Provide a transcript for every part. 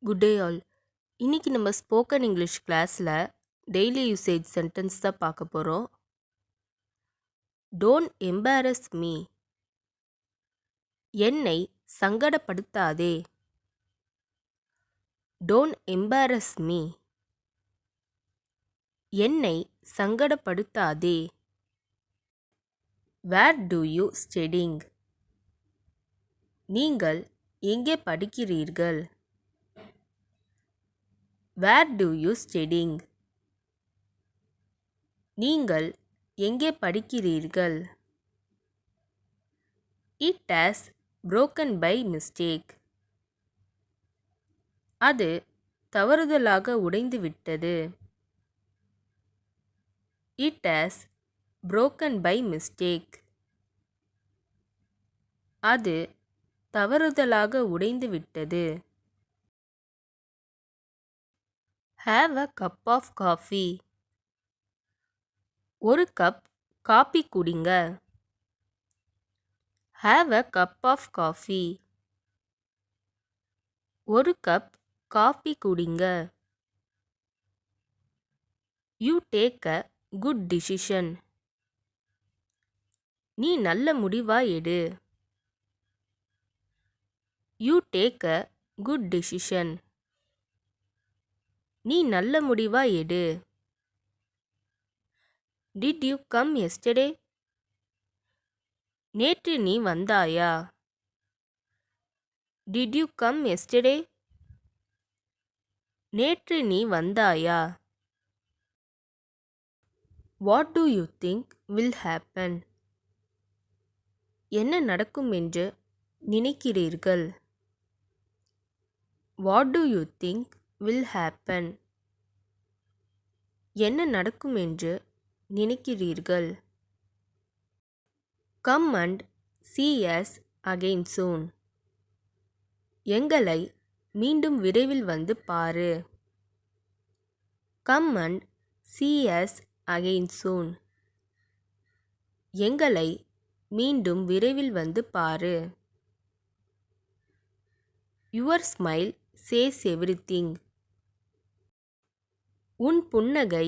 Good day ஆல். இன்னைக்கு நம்ம ஸ்போக்கன் இங்கிலீஷ் கிளாஸில் டெய்லி யூசேஜ் சென்டென்ஸ் தான் பார்க்க போகிறோம். Don't embarrass me. என்னை சங்கடப்படுத்தாதே. Don't embarrass me. என்னை சங்கடப்படுத்தாதே. Where do you studying. நீங்கள் எங்கே படிக்கிறீர்கள்? Where do you studying. நீங்கள் எங்கே படிக்கிறீர்கள்? It has broken by mistake. அது தவறுதலாக உடைந்து விட்டது. It has broken by mistake. அது தவறுதலாக உடைந்து விட்டது. Have a cup of coffee. ஒரு கப் காபி குடிங்க. Have a cup of coffee. ஒரு கப் காபி குடிங்க. You take a good decision. நீ நல்ல முடிவா எடு. You take a good decision. நீ நல்ல முடிவா எடு. Did you come yesterday. நேற்று நீ வந்தாயா? Did you come yesterday. நேற்று நீ வந்தாயா? What do you think will happen. என்ன நடக்கும் என்று நினைக்கிறீர்கள்? What do you think will happen. என்ன நடக்கும் என்று நினைக்கிறீர்கள்? Come and see us again soon. எங்களை மீண்டும் விரைவில் வந்து பாரு. Come and see us again soon. எங்களை மீண்டும் விரைவில் வந்து பாரு. Your smile says everything. உன் புன்னகை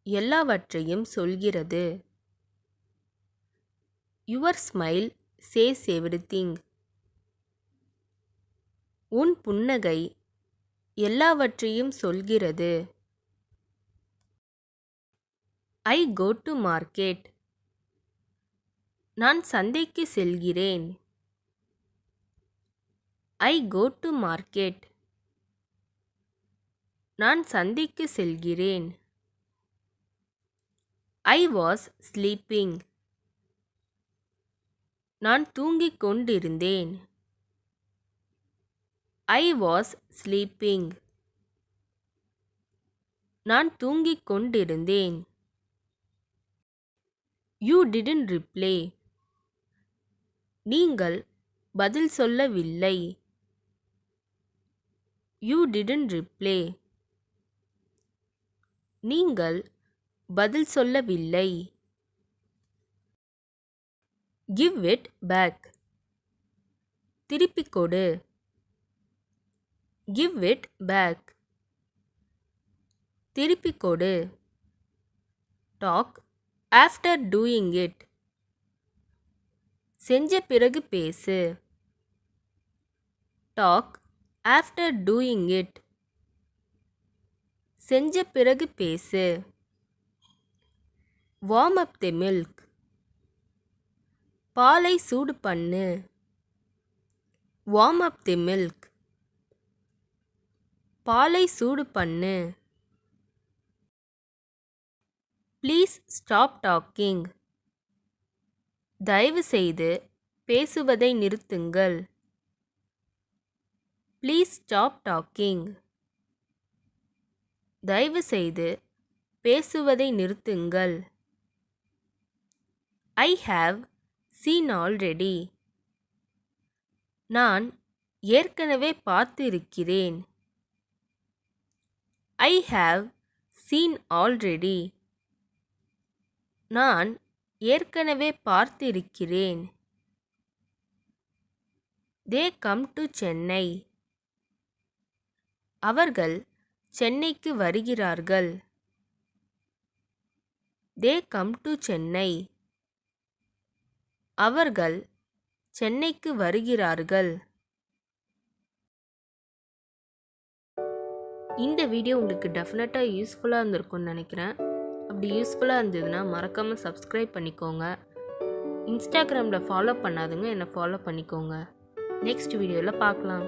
எல்லாவற்றையும் சொல்கிறது. Your smile says everything. உன் புன்னகை எல்லாவற்றையும் சொல்கிறது. I go to market. நான் சந்தைக்கு செல்கிறேன். I go to market. நான் சந்தைக்கு செல்கிறேன். I was sleeping. நான் தூங்கிக் கொண்டிருந்தேன். I was sleeping. நான் தூங்கிக் கொண்டிருந்தேன். You didn't reply. நீங்கள் பதில் சொல்லவில்லை. You didn't reply. நீங்கள் பதில் சொல்லவில்லை. Give it back. திருப்பிக் கொடு. Give it back. திருப்பிக் கொடு. Talk after doing it. செஞ்ச பிறகு பேசு. Talk after doing it. செஞ்ச பிறகு பேசு. Warm up the milk. பாலை சூடு பண்ணு. Warm up the milk. பாலை சூடு பண்ணு. Please stop talking. தயவு செய்து பேசுவதை நிறுத்துங்கள். Please stop talking. தயவு செய்து பேசுவதை நிறுத்துங்கள். I have seen already. நான் ஏற்கனவே பார்த்திருக்கிறேன். I have seen already. நான் ஏற்கனவே பார்த்திருக்கிறேன். They come to Chennai. அவர்கள் சென்னைக்கு வருகிறார்கள். They come to Chennai. அவர்கள் சென்னைக்கு வருகிறார்கள். இந்த வீடியோ உங்களுக்கு டெஃபினட்டாக யூஸ்ஃபுல்லாக இருந்திருக்கும்னு நினைக்கிறேன். அப்படி யூஸ்ஃபுல்லாக இருந்ததுன்னா மறக்காமல் சப்ஸ்கிரைப் பண்ணிக்கோங்க. இன்ஸ்டாகிராமில் ஃபாலோ பண்ணாதுங்க, என்னை ஃபாலோ பண்ணிக்கோங்க. நெக்ஸ்ட் வீடியோவில் பார்க்கலாம்.